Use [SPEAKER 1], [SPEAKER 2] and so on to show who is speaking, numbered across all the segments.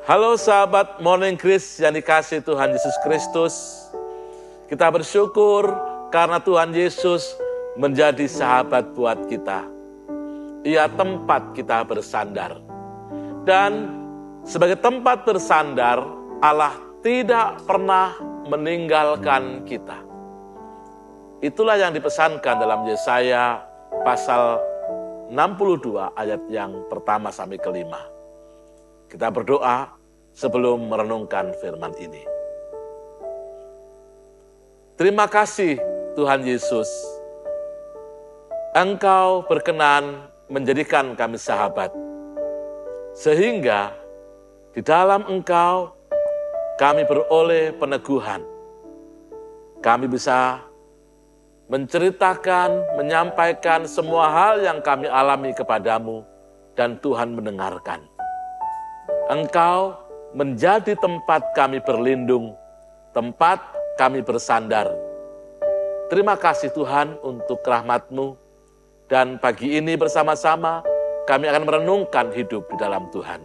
[SPEAKER 1] Halo sahabat Morning Grace yang dikasihi Tuhan Yesus Kristus. Kita bersyukur karena Tuhan Yesus menjadi sahabat buat kita. Ia tempat kita bersandar. Dan sebagai tempat bersandar, Allah tidak pernah meninggalkan kita. Itulah yang dipesankan dalam Yesaya pasal 62 ayat yang pertama sampai kelima. Kita berdoa sebelum merenungkan firman ini. Terima kasih Tuhan Yesus. Engkau berkenan menjadikan kami sahabat. Sehingga di dalam Engkau kami beroleh peneguhan. Kami bisa menceritakan, menyampaikan semua hal yang kami alami kepadamu dan Tuhan mendengarkan. Engkau menjadi tempat kami berlindung, tempat kami bersandar. Terima kasih Tuhan untuk rahmat-Mu, dan pagi ini bersama-sama kami akan merenungkan hidup di dalam Tuhan.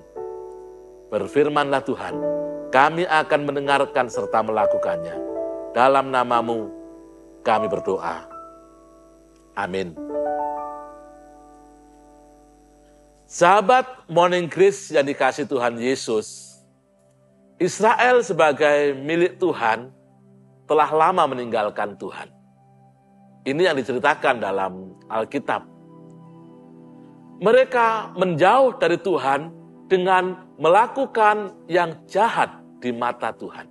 [SPEAKER 1] Berfirmanlah Tuhan, kami akan mendengarkan serta melakukannya. Dalam nama-Mu kami berdoa. Amin. Sahabat Morning Grace yang dikasihi Tuhan Yesus, Israel sebagai milik Tuhan telah lama meninggalkan Tuhan. Ini yang diceritakan dalam Alkitab. Mereka menjauh dari Tuhan dengan melakukan yang jahat di mata Tuhan.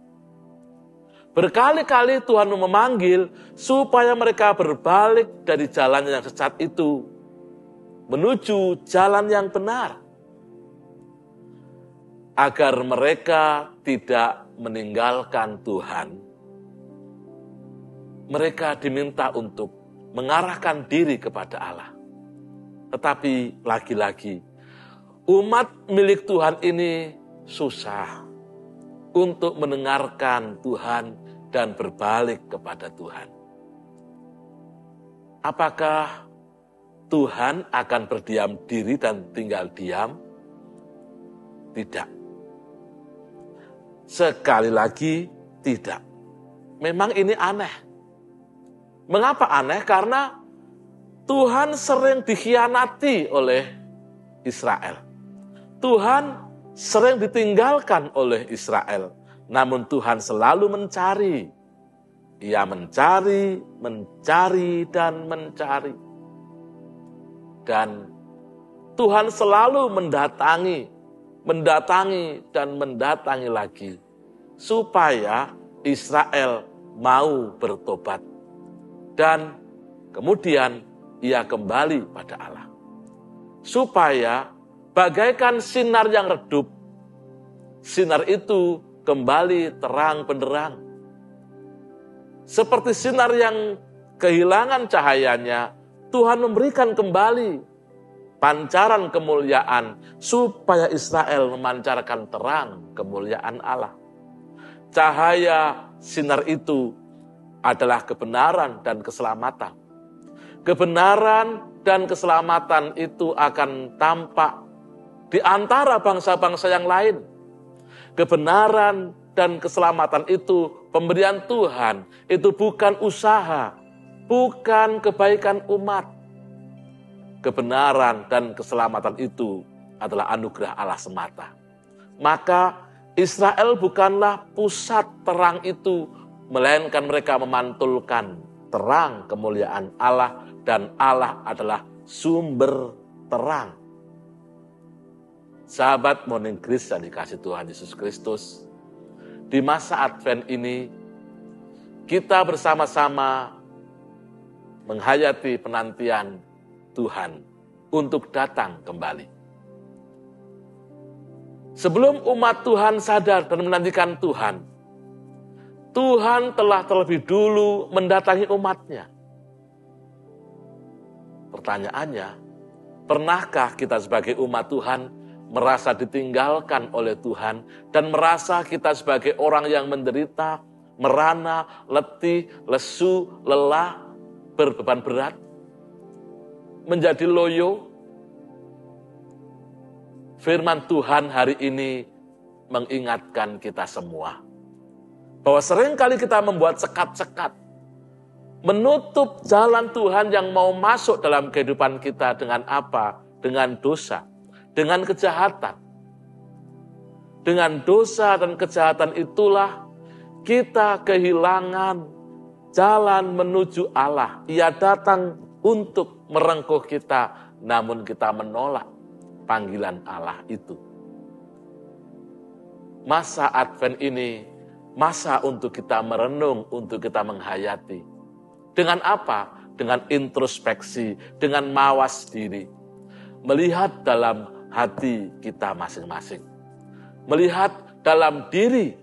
[SPEAKER 1] Berkali-kali Tuhan memanggil supaya mereka berbalik dari jalan yang sesat itu menuju jalan yang benar, agar mereka tidak meninggalkan Tuhan. Mereka diminta untuk mengarahkan diri kepada Allah. Tetapi lagi-lagi, umat milik Tuhan ini susah untuk mendengarkan Tuhan dan berbalik kepada Tuhan. Apakah Tuhan akan berdiam diri dan tinggal diam? Tidak. Sekali lagi, tidak. Memang ini aneh. Mengapa aneh? Karena Tuhan sering dikhianati oleh Israel. Tuhan sering ditinggalkan oleh Israel. Namun Tuhan selalu mencari. Ia mencari, dan mencari. Dan Tuhan selalu mendatangi dan mendatangi lagi, supaya Israel mau bertobat. Dan kemudian ia kembali pada Allah. Supaya bagaikan sinar yang redup, sinar itu kembali terang benderang. Seperti sinar yang kehilangan cahayanya, Tuhan memberikan kembali pancaran kemuliaan supaya Israel memancarkan terang kemuliaan Allah. Cahaya sinar itu adalah kebenaran dan keselamatan. Kebenaran dan keselamatan itu akan tampak di antara bangsa-bangsa yang lain. Kebenaran dan keselamatan itu pemberian Tuhan, itu bukan usaha, bukan kebaikan umat. Kebenaran dan keselamatan itu adalah anugerah Allah semata. Maka Israel bukanlah pusat terang itu, melainkan mereka memantulkan terang kemuliaan Allah, dan Allah adalah sumber terang. Sahabat Morning Grace yang dikasihi Tuhan Yesus Kristus, di masa Advent ini kita bersama-sama menghayati penantian Tuhan untuk datang kembali. Sebelum umat Tuhan sadar dan menantikan Tuhan, Tuhan telah terlebih dulu mendatangi umatnya. Pertanyaannya, pernahkah kita sebagai umat Tuhan merasa ditinggalkan oleh Tuhan dan merasa kita sebagai orang yang menderita, merana, letih, lesu, lelah, berbeban berat, menjadi loyo? Firman Tuhan hari ini mengingatkan kita semua bahwa seringkali kita membuat sekat-sekat, menutup jalan Tuhan yang mau masuk dalam kehidupan kita dengan apa? Dengan dosa, dengan kejahatan. Dengan dosa dan kejahatan itulah kita kehilangan jalan menuju Allah. Ia datang untuk merengkuh kita, namun kita menolak panggilan Allah itu. Masa Advent ini, masa untuk kita merenung, untuk kita menghayati. Dengan apa? Dengan introspeksi, dengan mawas diri. Melihat dalam hati kita masing-masing. Melihat dalam diri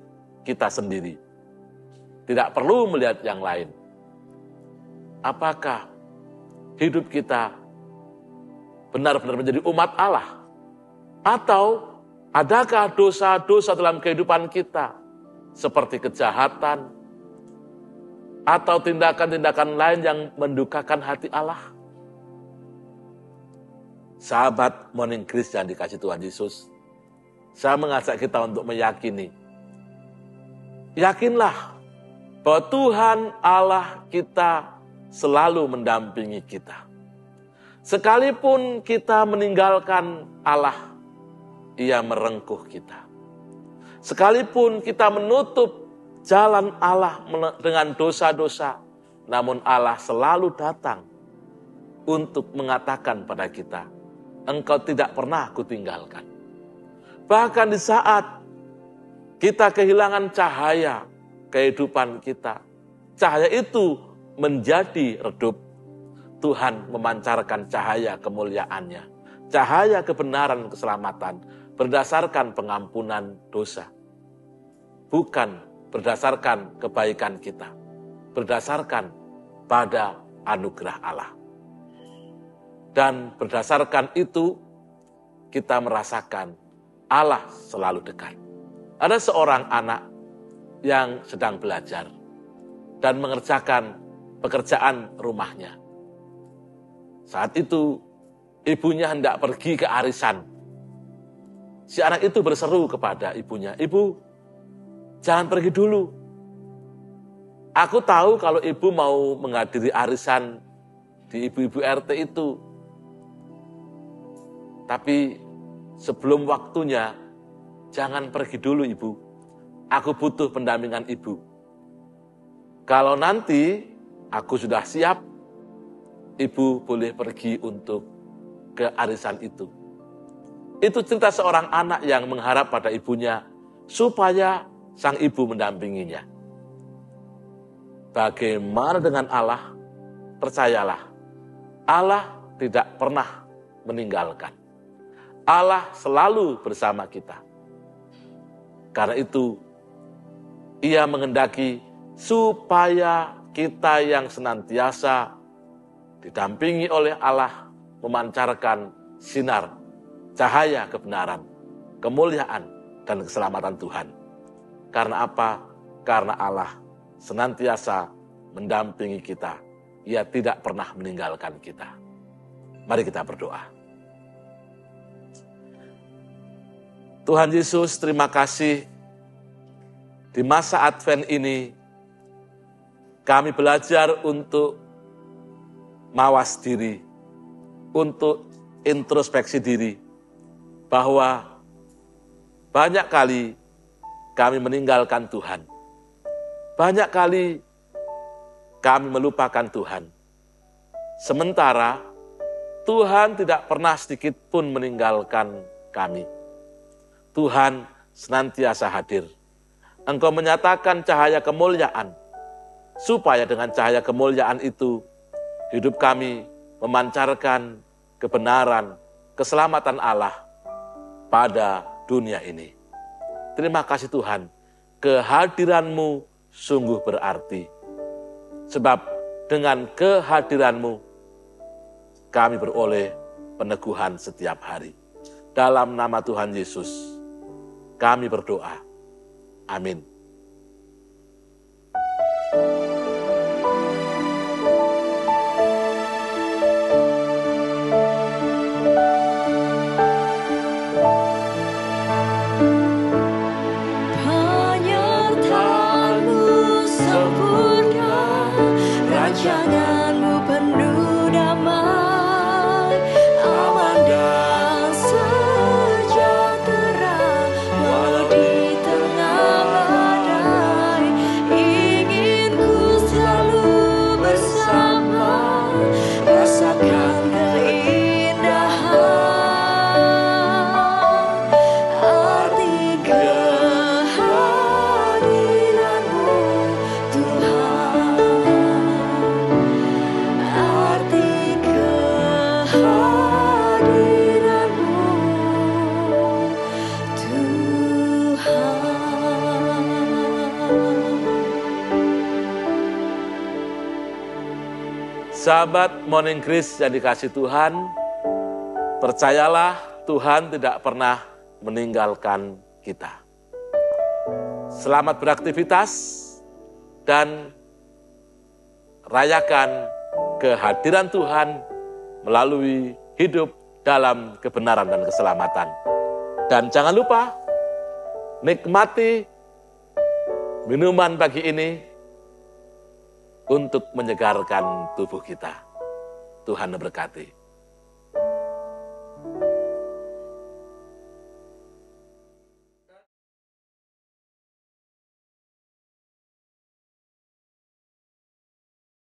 [SPEAKER 1] kita sendiri. Tidak perlu melihat yang lain. Apakah hidup kita benar-benar menjadi umat Allah? Atau adakah dosa-dosa dalam kehidupan kita? Seperti kejahatan, atau tindakan-tindakan lain yang mendukakan hati Allah? Sahabat Morning Grace yang dikasih Tuhan Yesus, saya mengajak kita untuk meyakini. Yakinlah bahwa Tuhan Allah kita selalu mendampingi kita. Sekalipun kita meninggalkan Allah, Ia merengkuh kita. Sekalipun kita menutup jalan Allah dengan dosa-dosa, namun Allah selalu datang untuk mengatakan pada kita, Engkau tidak pernah kutinggalkan. Bahkan di saat kita kehilangan cahaya kehidupan kita, cahaya itu menjadi redup. Tuhan memancarkan cahaya kemuliaan-Nya, cahaya kebenaran keselamatan berdasarkan pengampunan dosa. Bukan berdasarkan kebaikan kita, berdasarkan pada anugerah Allah. Dan berdasarkan itu, kita merasakan Allah selalu dekat. Ada seorang anak yang sedang belajar dan mengerjakan pekerjaan rumahnya. Saat itu, ibunya hendak pergi ke arisan. Si anak itu berseru kepada ibunya, "Ibu, jangan pergi dulu. Aku tahu kalau ibu mau menghadiri arisan di ibu-ibu RT itu. Tapi sebelum waktunya, jangan pergi dulu ibu. Aku butuh pendampingan ibu. Kalau nanti aku sudah siap, ibu boleh pergi untuk ke arisan itu." Itu cerita seorang anak yang mengharap pada ibunya supaya sang ibu mendampinginya. Bagaimana dengan Allah? Percayalah, Allah tidak pernah meninggalkan. Allah selalu bersama kita. Karena itu, Ia menghendaki supaya kita yang senantiasa didampingi oleh Allah memancarkan sinar, cahaya kebenaran, kemuliaan, dan keselamatan Tuhan. Karena apa? Karena Allah senantiasa mendampingi kita. Ia tidak pernah meninggalkan kita. Mari kita berdoa. Tuhan Yesus, terima kasih. Di masa Advent ini, kami belajar untuk mawas diri, untuk introspeksi diri, bahwa banyak kali kami meninggalkan Tuhan. Banyak kali kami melupakan Tuhan. Sementara Tuhan tidak pernah sedikit pun meninggalkan kami. Tuhan senantiasa hadir. Engkau menyatakan cahaya kemuliaan, supaya dengan cahaya kemuliaan itu, hidup kami memancarkan kebenaran, keselamatan Allah pada dunia ini. Terima kasih Tuhan, kehadiran-Mu sungguh berarti. Sebab dengan kehadiran-Mu, kami beroleh peneguhan setiap hari. Dalam nama Tuhan Yesus, kami berdoa. Amin. Sahabat Morning Grace yang dikasihi Tuhan, percayalah Tuhan tidak pernah meninggalkan kita. Selamat beraktivitas dan rayakan kehadiran Tuhan melalui hidup dalam kebenaran dan keselamatan. Dan jangan lupa, nikmati minuman pagi ini untuk menyegarkan tubuh kita. Tuhan memberkati.